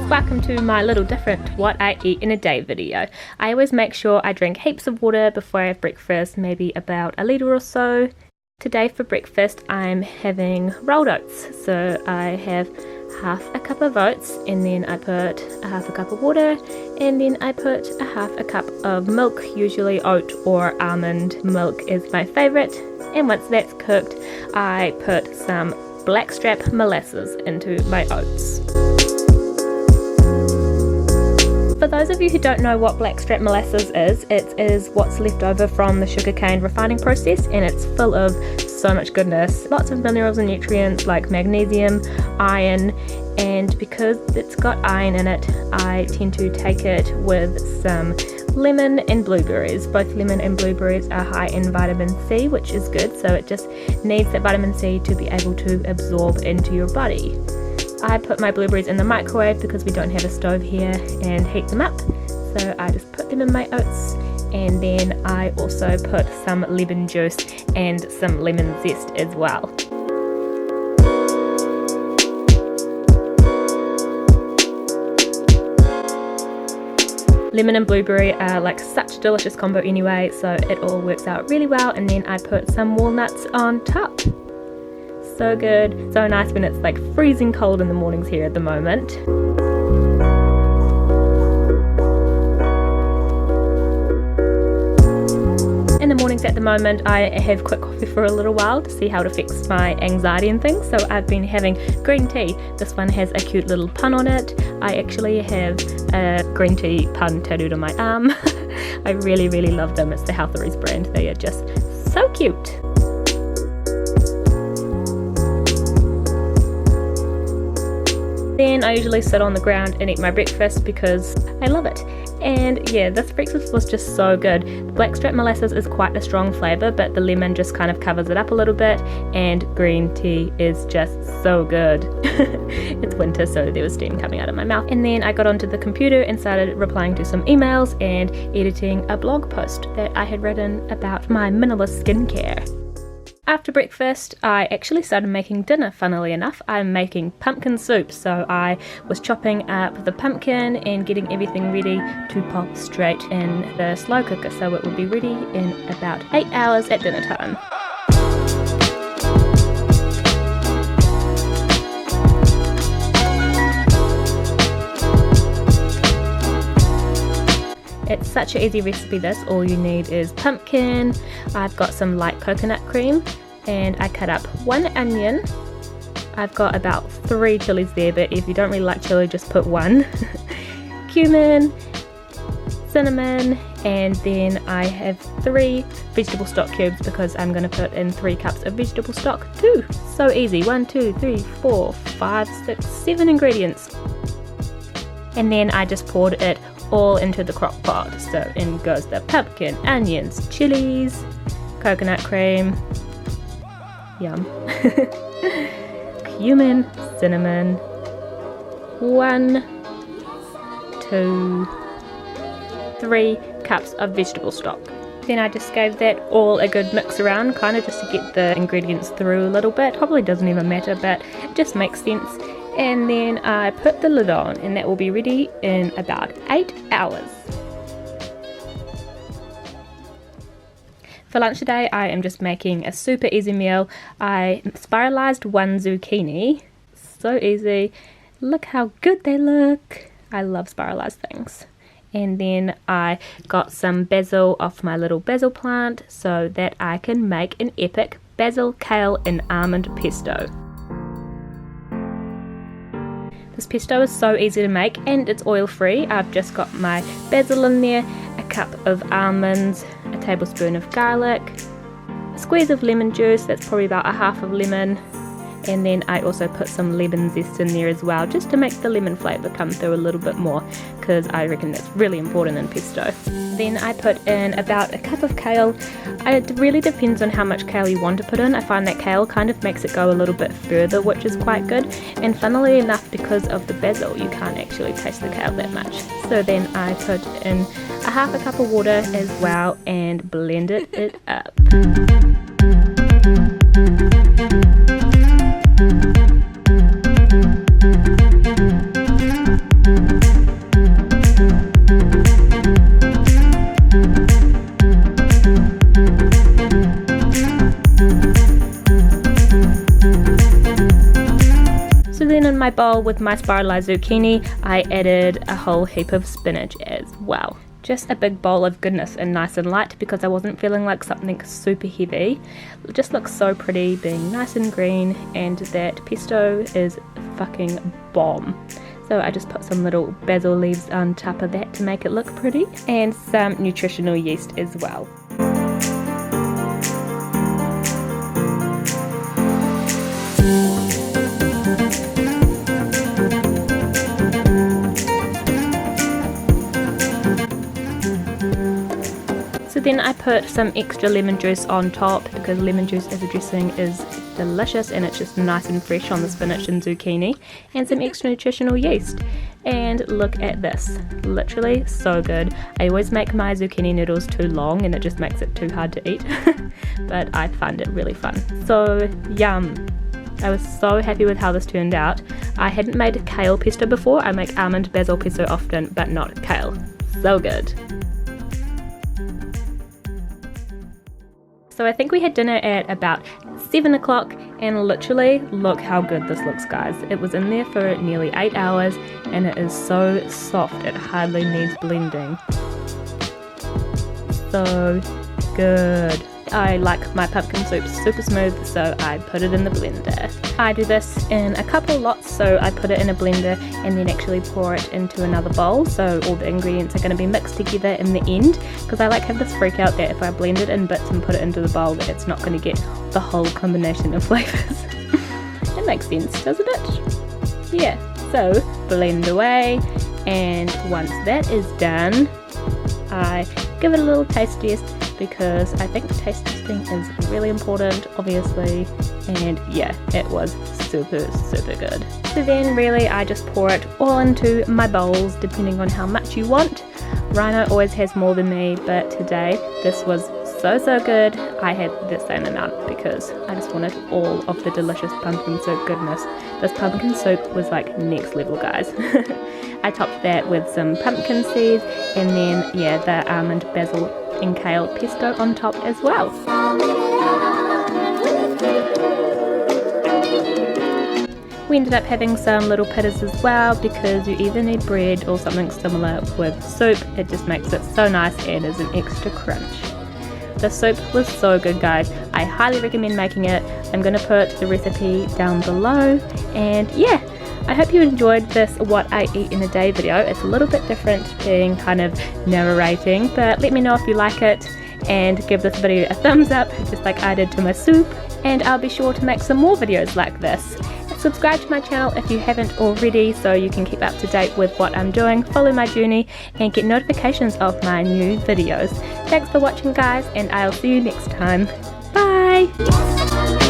Welcome to my little different what I eat in a day video. I always make sure I drink heaps of water before I have breakfast, maybe about a litre or so. Today for breakfast I'm having rolled oats. So I have half a cup of oats, and then I put a half a cup of water, and then I put a half a cup of milk. Usually oat or almond milk is my favourite. And once that's cooked, I put some Blackstrap Molasses into my oats. For those of you who don't know what Blackstrap Molasses is, it is what's left over from the sugarcane refining process, and it's full of so much goodness. Lots of minerals and nutrients like magnesium, iron, and because it's got iron in it, I tend to take it with some lemon and blueberries. Both lemon and blueberries are high in vitamin C, which is good, so it just needs that vitamin C to be able to absorb into your body. I put my blueberries in the microwave because we don't have a stove here, and heat them up. So I just put them in my oats, and then I also put some lemon juice and some lemon zest as well. Lemon and blueberry are like such a delicious combo anyway, so it all works out really well. And then I put some walnuts on top. So good, so nice when it's like freezing cold in the mornings here at the moment. In the mornings at the moment I have quick coffee for a little while to see how it affects my anxiety and things, so I've been having green tea. This one has a cute little pun on it. I actually have a green tea pun tattooed on my arm. I really love them. It's the Healtheries brand. They are just so cute. Then I usually sit on the ground and eat my breakfast because I love it. And yeah, this breakfast was just so good. Blackstrap molasses is quite a strong flavour, but the lemon just kind of covers it up a little bit, and green tea is just so good. It's winter, so there was steam coming out of my mouth. And then I got onto the computer and started replying to some emails and editing a blog post that I had written about my minimalist skincare. After breakfast, I actually started making dinner, funnily enough. I'm making pumpkin soup, so I was chopping up the pumpkin and getting everything ready to pop straight in the slow cooker, so it will be ready in about 8 hours at dinner time. It's such an easy recipe this. All you need is pumpkin. I've got some light coconut cream, and I cut up 1 onion. I've got about 3 chilies there, but if you don't really like chili, just put 1. Cumin, cinnamon, and then I have 3 vegetable stock cubes because I'm going to put in 3 cups of vegetable stock too. So easy. 1, 2, 3, 4, 5, 6, 7 ingredients. And then I just poured it all into the crock pot. So in goes the pumpkin, onions, chilies, coconut cream, yum, cumin, cinnamon, 1, 2, 3 cups of vegetable stock. Then I just gave that all a good mix around, kind of just to get the ingredients through a little bit. Probably doesn't even matter, but it just makes sense. And then I put the lid on, and that will be ready in about 8 hours. For lunch today, I am just making a super easy meal. I spiralized 1 zucchini. So easy. Look how good they look. I love spiralized things. And then I got some basil off my little basil plant so that I can make an epic basil, kale, and almond pesto. This pesto is so easy to make, and it's oil free. I've just got my basil in there, a cup of almonds, a tablespoon of garlic, a squeeze of lemon juice, that's probably about a half of lemon, and then I also put some lemon zest in there as well, just to make the lemon flavour come through a little bit more, because I reckon that's really important in pesto. Then I put in about a cup of kale. It really depends on how much kale you want to put in. I find that kale kind of makes it go a little bit further, which is quite good. And funnily enough, because of the basil, you can't actually taste the kale that much. So then I put in a half a cup of water as well and blended it up. with my spiralized zucchini, I added a whole heap of spinach as well. Just a big bowl of goodness and nice and light because I wasn't feeling like something super heavy. It just looks so pretty being nice and green, and that pesto is fucking bomb. So I just put some little basil leaves on top of that to make it look pretty, and some nutritional yeast as well. So then I put some extra lemon juice on top because lemon juice as a dressing is delicious and it's just nice and fresh on the spinach and zucchini, and some extra nutritional yeast. And look at this, literally so good. I always make my zucchini noodles too long and it just makes it too hard to eat, but I find it really fun. So yum. I was so happy with how this turned out. I hadn't made kale pesto before. I make almond basil pesto often, but not kale. So good. So I think we had dinner at about 7 o'clock, and literally look how good this looks, guys. It was in there for nearly 8 hours and it is so soft it hardly needs blending. So good. I like my pumpkin soup super smooth, so I put it in the blender. I do this in a couple lots, so I put it in a blender and then actually pour it into another bowl, so all the ingredients are going to be mixed together in the end, because I have this freak out that if I blend it in bits and put it into the bowl that it's not going to get the whole combination of flavours. It makes sense, doesn't it? Yeah, so blend away, and once that is done, I give it a little taste test, because I think taste testing is really important, obviously, and yeah, it was super good. So then really I just pour it all into my bowls depending on how much you want. Rhino always has more than me, but today this was so good. I had the same amount because I just wanted all of the delicious pumpkin soup goodness. This pumpkin soup was like next level, guys. I topped that with some pumpkin seeds and then yeah, the almond basil and kale pesto on top as well. We ended up having some little pittas as well because you either need bread or something similar with soup. It just makes it so nice and is an extra crunch. The soup was so good, guys. I highly recommend making it. I'm going to put the recipe down below, and yeah, I hope you enjoyed this what I eat in a day video. It's a little bit different being kind of narrating, but let me know if you like it and give this video a thumbs up just like I did to my soup, and I'll be sure to make some more videos like this. Subscribe to my channel if you haven't already so you can keep up to date with what I'm doing, follow my journey and get notifications of my new videos. Thanks for watching, guys, and I'll see you next time. Bye!